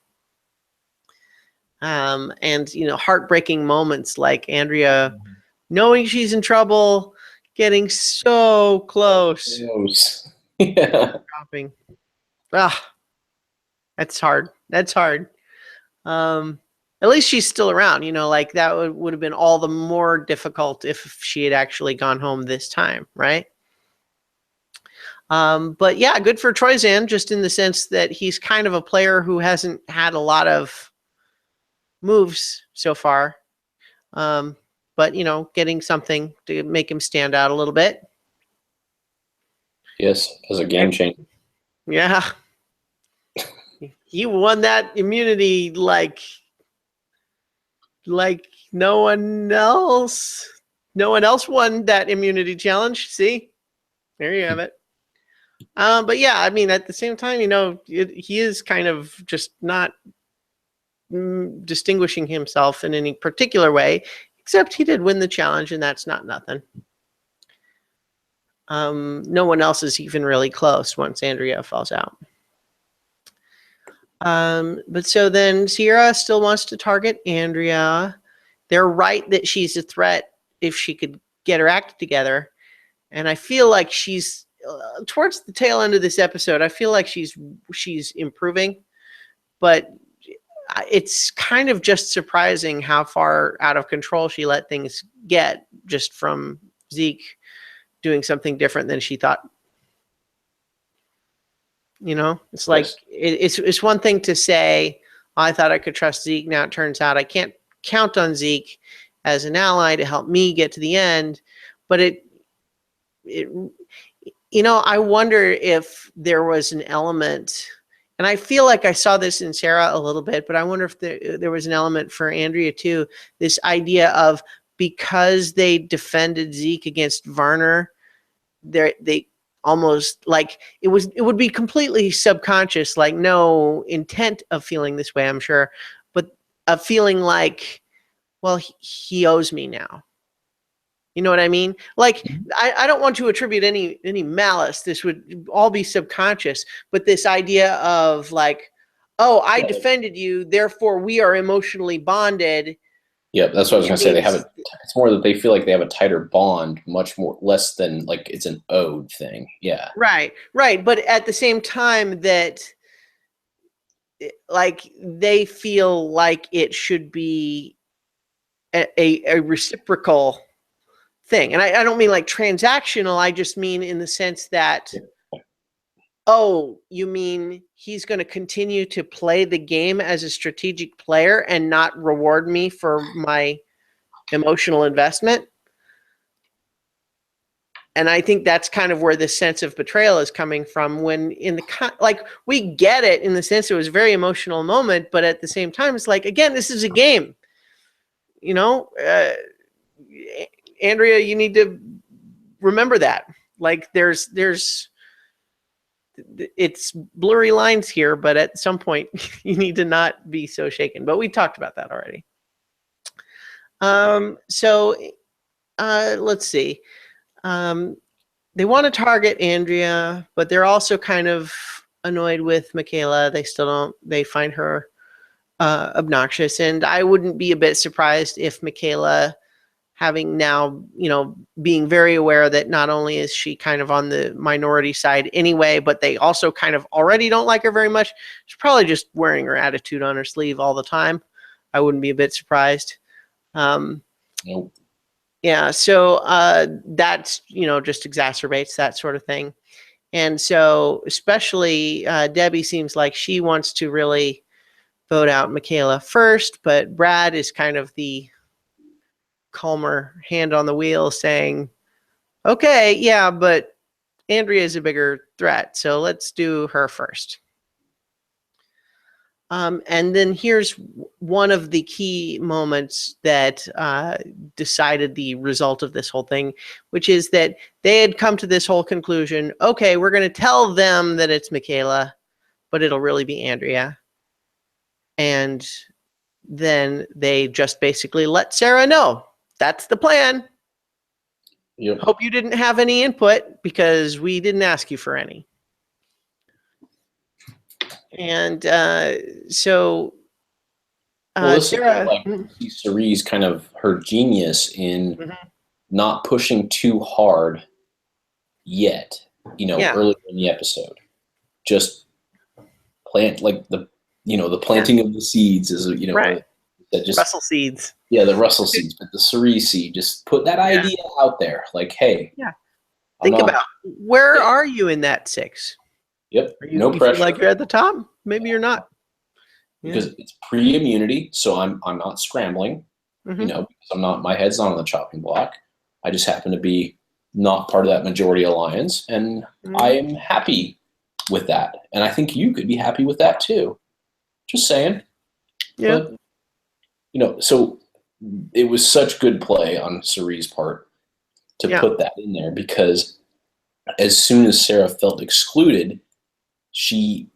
And, heartbreaking moments like Andrea knowing she's in trouble, getting so close. Yeah. Dropping. That's hard. That's hard. at least she's still around, like that would have been all the more difficult if she had actually gone home this time, right? But yeah, good for Troyzan, just in the sense that he's kind of a player who hasn't had a lot of moves so far. But getting something to make him stand out a little bit. Yes, as a game changer. Yeah. He won that immunity like no one else. No one else won that immunity challenge. See? There you have it. But yeah, I mean, at the same time, he is kind of just not distinguishing himself in any particular way, except he did win the challenge, and that's not nothing. No one else is even really close once Andrea falls out. But so then Sierra still wants to target Andrea. They're right that she's a threat if she could get her act together. And I feel like she's towards the tail end of this episode, I feel like she's improving, but it's kind of just surprising how far out of control she let things get just from Zeke doing something different than she thought. It's like, yes. It's one thing to say, I thought I could trust Zeke. Now it turns out I can't count on Zeke as an ally to help me get to the end. But I wonder if there was an element, and I feel like I saw this in Sarah a little bit, but I wonder if there was an element for Andrea too. This idea of, because they defended Zeke against Varner, they almost like it would be completely subconscious, like no intent of feeling this way, I'm sure, but a feeling like, well, he owes me now. You know what I mean? Like, I don't want to attribute any malice. This would all be subconscious, but this idea of like, oh, I defended you, therefore we are emotionally bonded. Yeah, that's what I was going to say. They have it's more that they feel like they have a tighter bond, much more less than like it's an owed thing. Yeah. Right. But at the same time that like they feel like it should be a reciprocal thing. And I don't mean like transactional. I just mean in the sense that, oh, you mean he's going to continue to play the game as a strategic player and not reward me for my emotional investment? And I think that's kind of where this sense of betrayal is coming from, when in the, like, we get it in the sense it was a very emotional moment, but at the same time, it's like, again, this is a game, Andrea, you need to remember that. Like it's blurry lines here, but at some point you need to not be so shaken. But we talked about that already. So let's see. They want to target Andrea, but they're also kind of annoyed with Michaela. They find her obnoxious. And I wouldn't be a bit surprised if Michaela, having now, being very aware that not only is she kind of on the minority side anyway, but they also kind of already don't like her very much, she's probably just wearing her attitude on her sleeve all the time. I wouldn't be a bit surprised. Nope. Yeah, so that's, just exacerbates that sort of thing. And so especially Debbie seems like she wants to really vote out Michaela first, but Brad is kind of the calmer hand on the wheel saying, okay, yeah, but Andrea is a bigger threat, so let's do her first. And then here's one of the key moments that decided the result of this whole thing, which is that they had come to this whole conclusion, okay, we're going to tell them that it's Michaela, but it'll really be Andrea. And then they just basically let Sarah know. That's the plan. Yep. Hope you didn't have any input because we didn't ask you for any. And so Sarah, like Cerie's kind of her genius in not pushing too hard yet, earlier in the episode. Just plant like the planting of the seeds is, right. that just Russell seeds. Yeah, the Russell seeds, but the Cerise seed. Just put that idea out there. Like, hey, Think about where are you in that 6? Yep. You pressure. feel like you're at the top? Maybe you're not. Because it's pre-immunity, so I'm not scrambling. Because my head's not on the chopping block. I just happen to be not part of that majority alliance, and I am happy with that. And I think you could be happy with that too. Just saying. Yeah. But, so it was such good play on Cerie's part to put that in there, because as soon as Sarah felt excluded, she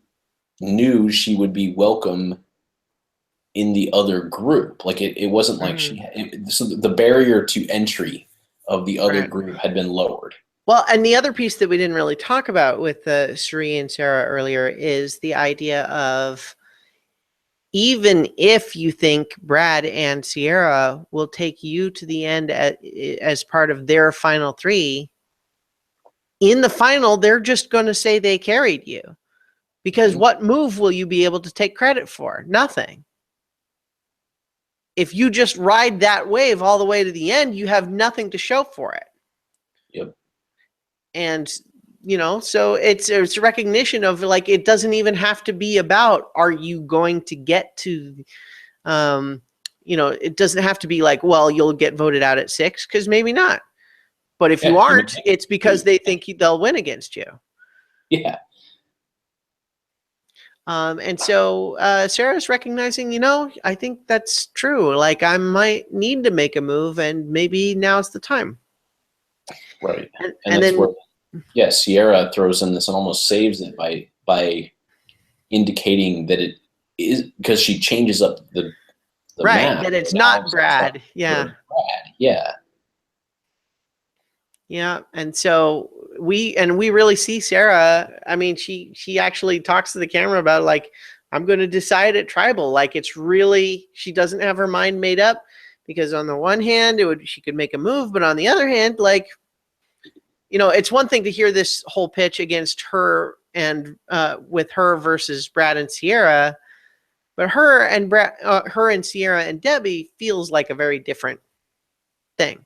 knew she would be welcome in the other group. Like it wasn't like so the barrier to entry of the other group had been lowered. Well, and the other piece that we didn't really talk about with Cherie and Sarah earlier is the idea of, even if you think Brad and Sierra will take you to the end as part of their final 3, in the final, they're just going to say they carried you. Because what move will you be able to take credit for? Nothing. If you just ride that wave all the way to the end, you have nothing to show for it. Yep. And, so it's a recognition of, like, it doesn't even have to be about, are you going to get to, it doesn't have to be like, well, you'll get voted out at 6, because maybe not. But if you aren't, it's because they think they'll win against you. Yeah. And so Sarah's recognizing, I think that's true. Like, I might need to make a move, and maybe now's the time. Right. And that's where, Sierra throws in this and almost saves it by indicating that it is, because she changes up the map. That it's not Brad. Yeah. Brad. Yeah. Yeah. And so we really see Sarah. I mean, she actually talks to the camera about, like, I'm going to decide at tribal. Like, it's really, she doesn't have her mind made up, because on the one hand, she could make a move, but on the other hand, like, it's one thing to hear this whole pitch against her and with her versus Brad and Sierra, but her and Sierra and Debbie feels like a very different thing.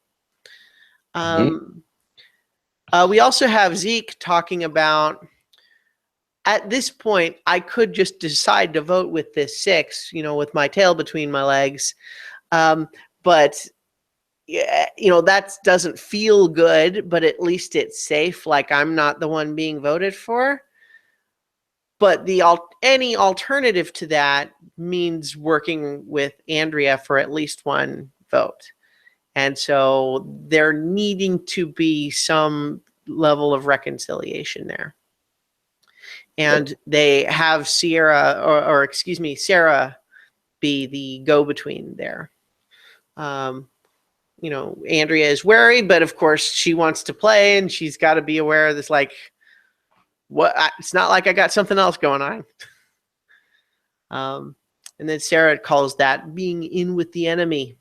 We also have Zeke talking about, at this point, I could just decide to vote with this 6, with my tail between my legs. But that doesn't feel good, but at least it's safe. Like, I'm not the one being voted for. But any alternative to that means working with Andrea for at least one vote. And so there needing to be some level of reconciliation there. And they have Sarah be the go-between there. Andrea is wary, but of course she wants to play, and she's got to be aware of this, like, it's not like I got something else going on. And then Sarah calls that being in with the enemy.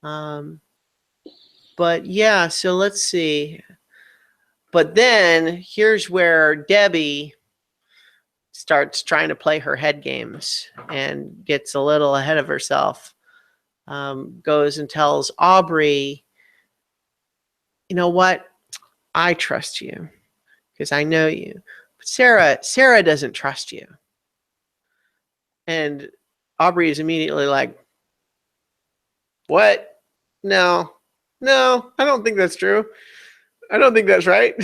But yeah, so let's see. But then here's where Debbie starts trying to play her head games and gets a little ahead of herself. Goes and tells Aubrey, you know what? I trust you because I know you. But Sarah doesn't trust you. And Aubrey is immediately like, what? No, I don't think that's true. I don't think that's right.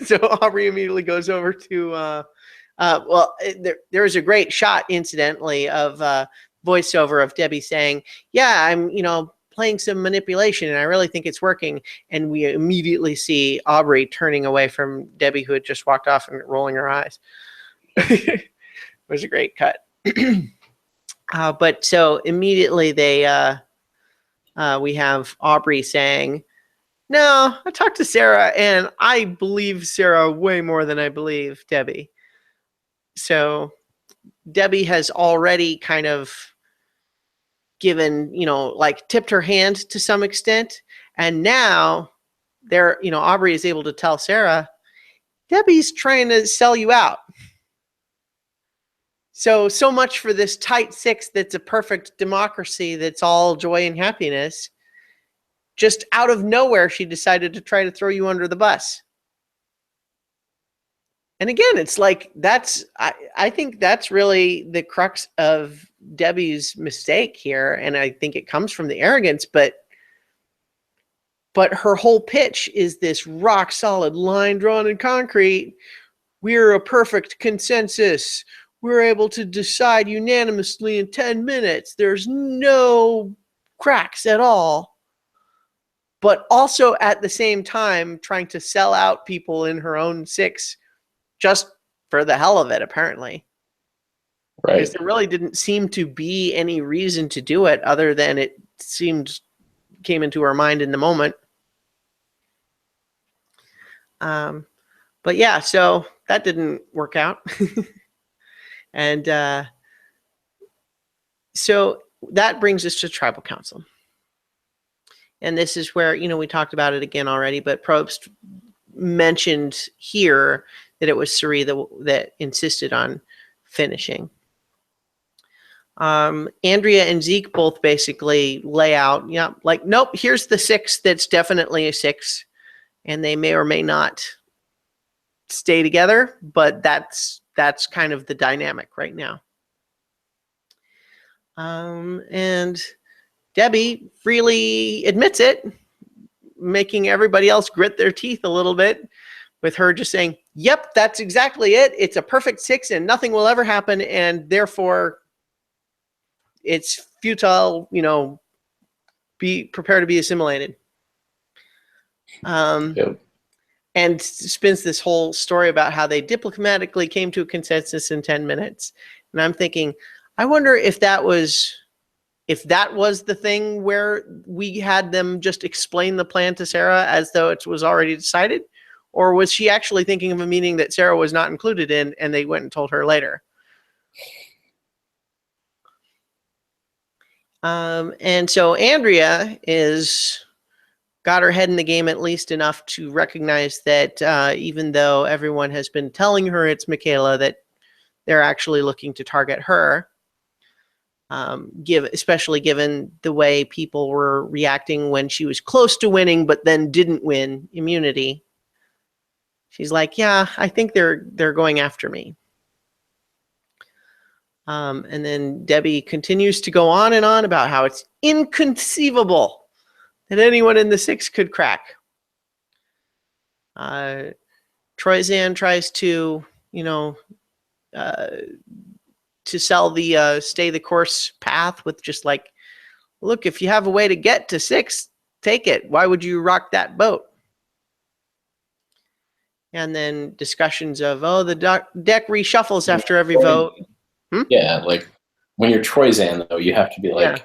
So Aubrey immediately goes over to, there was a great shot, incidentally, of voiceover of Debbie saying, yeah, I'm, playing some manipulation and I really think it's working. And we immediately see Aubrey turning away from Debbie, who had just walked off and rolling her eyes. It was a great cut. But so immediately we have Aubrey saying, no, I talked to Sarah and I believe Sarah way more than I believe Debbie. So Debbie has already kind of given, tipped her hand to some extent. And now Aubrey is able to tell Sarah, Debbie's trying to sell you out. So much for this tight six that's a perfect democracy that's all joy and happiness. Just out of nowhere, she decided to try to throw you under the bus. And again, it's like I think that's really the crux of Debbie's mistake here. And I think it comes from the arrogance, but her whole pitch is this rock solid line drawn in concrete. We're a perfect consensus. We're able to decide unanimously in 10 minutes. There's no cracks at all. But also at the same time, trying to sell out people in her own six just for the hell of it, apparently. Right. Because there really didn't seem to be any reason to do it other than it came into her mind in the moment. But yeah, so that didn't work out. And so that brings us to tribal council. And this is where, we talked about it again already, but Probst mentioned here that it was Suri that insisted on finishing. Andrea and Zeke both basically lay out, like, nope, here's the six that's definitely a six. And they may or may not stay together, but that's kind of the dynamic right now. And Debbie freely admits it, making everybody else grit their teeth a little bit with her just saying, yep, that's exactly it. It's a perfect six and nothing will ever happen. And therefore it's futile, be prepared to be assimilated. Yep. And spins this whole story about how they diplomatically came to a consensus in 10 minutes. And I'm thinking, I wonder if that was the thing where we had them just explain the plan to Sarah as though it was already decided, or was she actually thinking of a meeting that Sarah was not included in and they went and told her later? And so Andrea got her head in the game at least enough to recognize that even though everyone has been telling her it's Michaela, that they're actually looking to target her. Especially given the way people were reacting when she was close to winning, but then didn't win immunity. She's like, yeah, I think they're going after me. And then Debbie continues to go on and on about how it's inconceivable that anyone in the six could crack. Troyzan tries to, to sell the stay the course path with just like, look, if you have a way to get to six, take it. Why would you rock that boat? And then discussions of, the deck reshuffles after every vote. Yeah, like when you're Troyzan, though, you have to be like, yeah.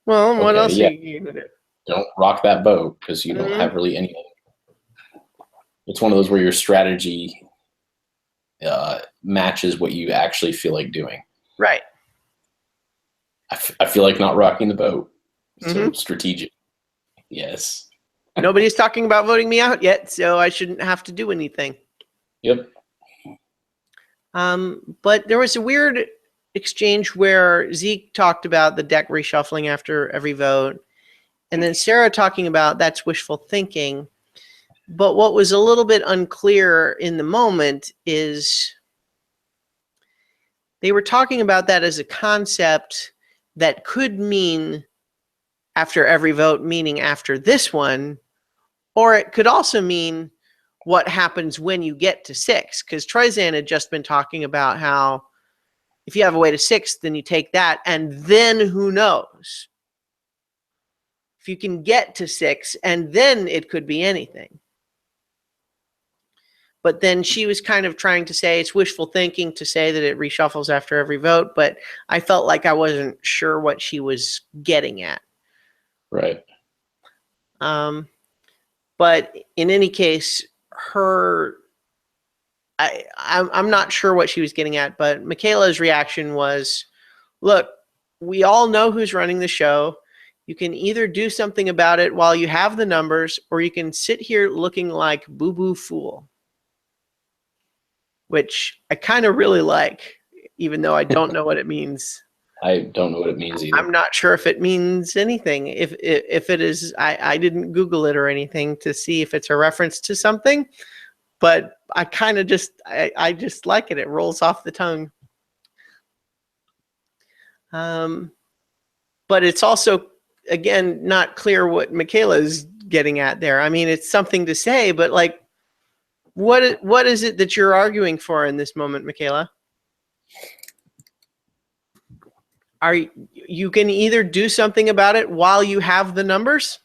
Well, what else yeah. are you going to do? Don't rock that boat because you don't have really any. It's one of those where your strategy matches what you actually feel like doing. Right. I feel like not rocking the boat. So strategic. Yes. Nobody's talking about voting me out yet, so I shouldn't have to do anything. Yep. But there was a weird exchange where Zeke talked about the deck reshuffling after every vote, and then Sarah talking about that's wishful thinking. But what was a little bit unclear in the moment is they were talking about that as a concept that could mean after every vote, meaning after this one, or it could also mean what happens when you get to six. Because Troyzan had just been talking about how if you have a way to six, then you take that, and then who knows? If you can get to six, and then it could be anything. But then she was kind of trying to say it's wishful thinking to say that it reshuffles after every vote, but I felt like I wasn't sure what she was getting at. Right. But in any case, I'm not sure what she was getting at, but Michaela's reaction was, look, we all know who's running the show. You can either do something about it while you have the numbers, or you can sit here looking like boo-boo fool. Which I kind of really like, even though I don't know what it means. I don't know what it means either. I'm not sure if it means anything. If it is, I didn't Google it or anything to see if it's a reference to something, but I kind of I just like it. It rolls off the tongue. But it's also, again, not clear what Michaela's getting at there. I mean, it's something to say, but like, what is it that you're arguing for in this moment, Michaela? You can either do something about it while you have the numbers?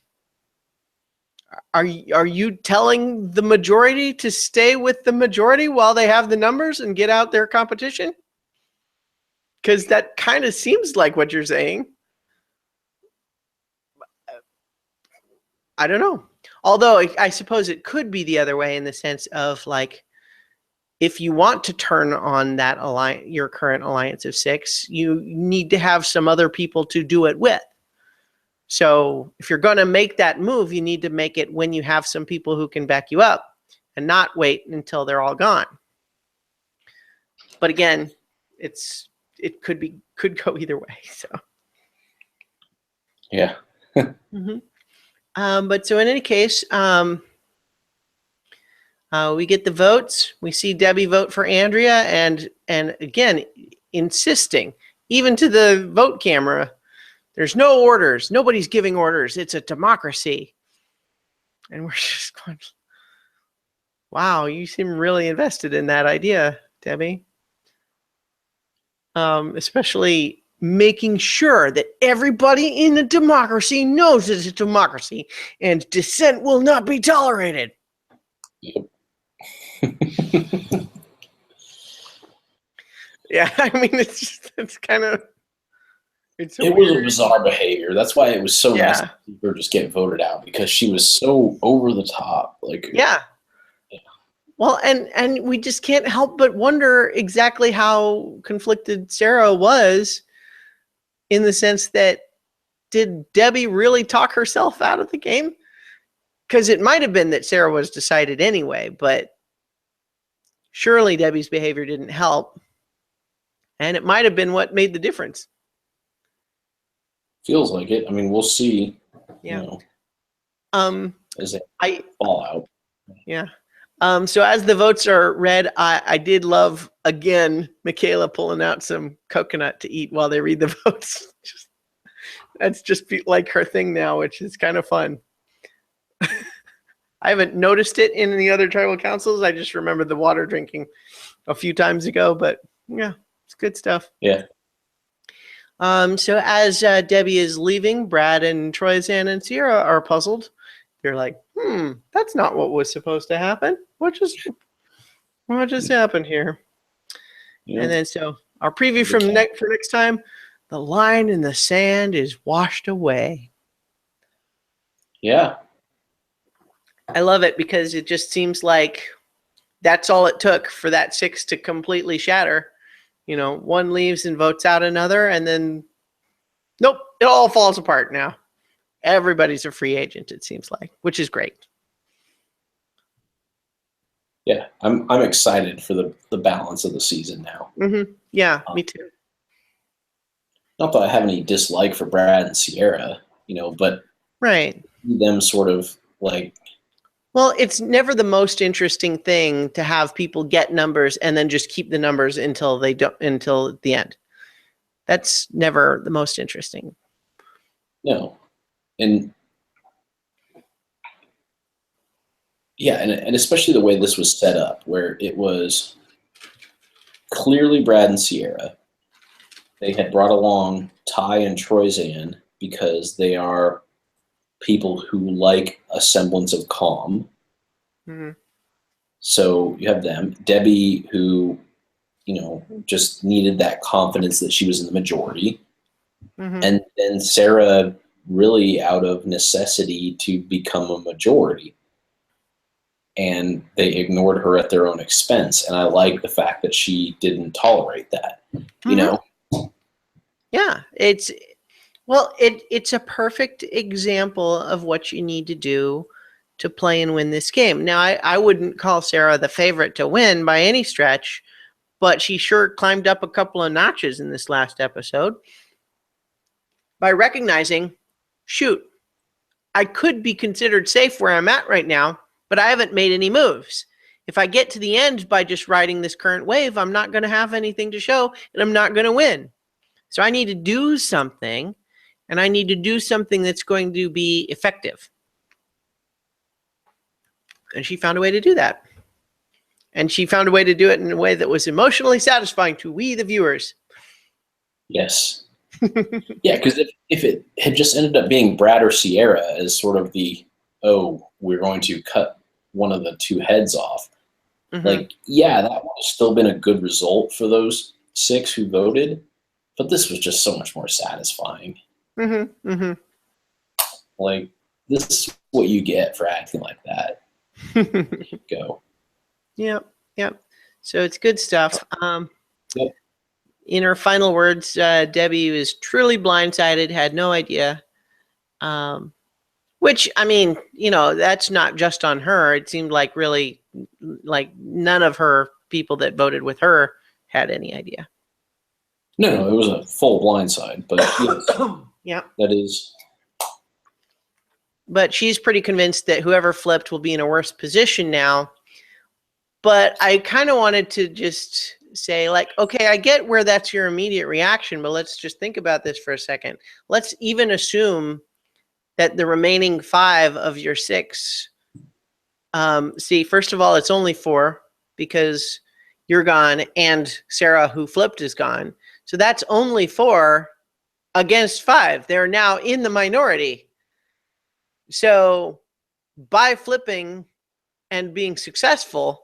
Are you telling the majority to stay with the majority while they have the numbers and get out their competition? Because that kind of seems like what you're saying. I don't know. Although I suppose it could be the other way in the sense of like, if you want to turn on that your current alliance of 6, you need to have some other people to do it with. So if you're going to make that move, you need to make it when you have some people who can back you up and not wait until they're all gone. But again, it could go either way. So yeah. Mm-hmm. But so in any case, we get the votes. We see Debbie vote for Andrea, and again, insisting, even to the vote camera, there's no orders. Nobody's giving orders. It's a democracy. And we're just going, wow, you seem really invested in that idea, Debbie. Especially making sure that everybody in a democracy knows it's a democracy and dissent will not be tolerated. Yep. Yeah, I mean, it was a bizarre behavior. That's why it was so nice to see her just get voted out, because she was so over the top. Like, yeah. Well, and we just can't help but wonder exactly how conflicted Sarah was, in the sense that, did Debbie really talk herself out of the game? Because it might have been that Sarah was decided anyway, but surely Debbie's behavior didn't help. And it might have been what made the difference. Feels like it. I mean, we'll see. Yeah. You know, as it fall out. Yeah. So as the votes are read, I did love, again, Michaela pulling out some coconut to eat while they read the votes. That's just like her thing now, which is kind of fun. I haven't noticed it in the other tribal councils. I just remember the water drinking a few times ago, but yeah, it's good stuff. Yeah. So as Debbie is leaving, Brad and Troyzan and Sierra are puzzled. They're like, that's not what was supposed to happen. What just happened here? Yeah. And then so our preview for next time, the line in the sand is washed away. Yeah. I love it because it just seems like that's all it took for that 6 to completely shatter. You know, one leaves and votes out another, and then nope, it all falls apart now. Everybody's a free agent, it seems like, which is great. Yeah, I'm excited for the balance of the season now. Mm-hmm. Yeah, me too. Not that I have any dislike for Brad and Sierra, but right, them sort of like. Well, it's never the most interesting thing to have people get numbers and then just keep the numbers until the end. That's never the most interesting. No, and yeah, and especially the way this was set up, where it was clearly Brad and Sierra. They had brought along Ty and Troyzan because they are people who like a semblance of calm. Mm-hmm. So you have them. Debbie, who, just needed that confidence that she was in the majority. Mm-hmm. And then Sarah, really out of necessity to become a majority. And they ignored her at their own expense. And I like the fact that she didn't tolerate that, Mm-hmm. Yeah, it's a perfect example of what you need to do to play and win this game. Now, I wouldn't call Sarah the favorite to win by any stretch, but she sure climbed up a couple of notches in this last episode by recognizing, shoot, I could be considered safe where I'm at right now, but I haven't made any moves. If I get to the end by just riding this current wave, I'm not going to have anything to show, and I'm not going to win. So I need to do something, and I need to do something that's going to be effective. And she found a way to do that. And she found a way to do it in a way that was emotionally satisfying to we, the viewers. Yes. Yeah, because if it had just ended up being Brad or Sierra as sort of the, oh, we're going to cut one of the two heads off, like, yeah, that would have still been a good result for those 6 who voted, but this was just so much more satisfying. Like, this is what you get for acting like that. Go. Yep. So it's good stuff. Yep. In her final words, Debbie was truly blindsided, had no idea. Which, I mean, that's not just on her. It seemed like really, like none of her people that voted with her had any idea. No, it was a full blindside, but yes, yeah, that is. But she's pretty convinced that whoever flipped will be in a worse position now. But I kind of wanted to just say, like, okay, I get where that's your immediate reaction, but let's just think about this for a second. Let's even assume that the remaining 5 of your 6, see, first of all, it's only 4 because you're gone and Sarah, who flipped, is gone. So that's only 4 against 5. They're now in the minority. So by flipping and being successful,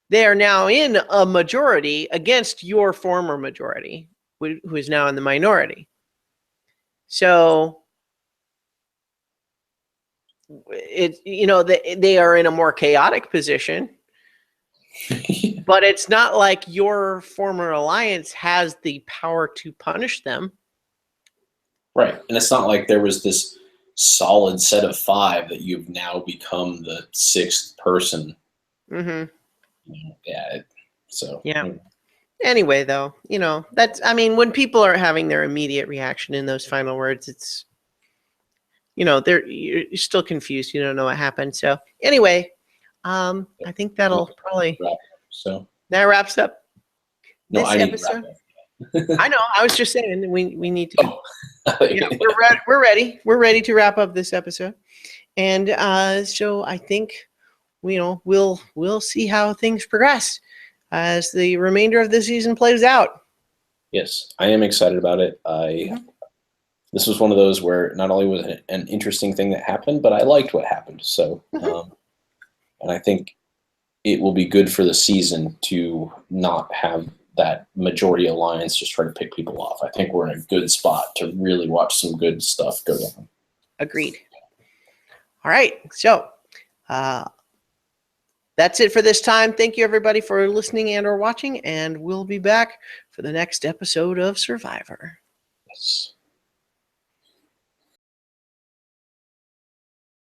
they are now in a majority against your former majority, who is now in the minority. So they are in a more chaotic position, but it's not like your former alliance has the power to punish them. Right. And it's not like there was this solid set of 5 that you've now become the 6th person. Yeah. So. Yeah. Anyway, though, that's, I mean, when people are having their immediate reaction in those final words, it's, you're still confused. You don't know what happened. So anyway, I think that'll probably, so that wraps up this episode. I know. I was just saying we need to go. We're ready. We're ready to wrap up this episode. And so I think, we'll see how things progress as the remainder of the season plays out. Yes, I am excited about it. This was one of those where not only was it an interesting thing that happened, but I liked what happened. So, and I think it will be good for the season to not have that majority alliance just try to pick people off. I think we're in a good spot to really watch some good stuff go down. Agreed. All right. So that's it for this time. Thank you, everybody, for listening and or watching, and we'll be back for the next episode of Survivor. Yes.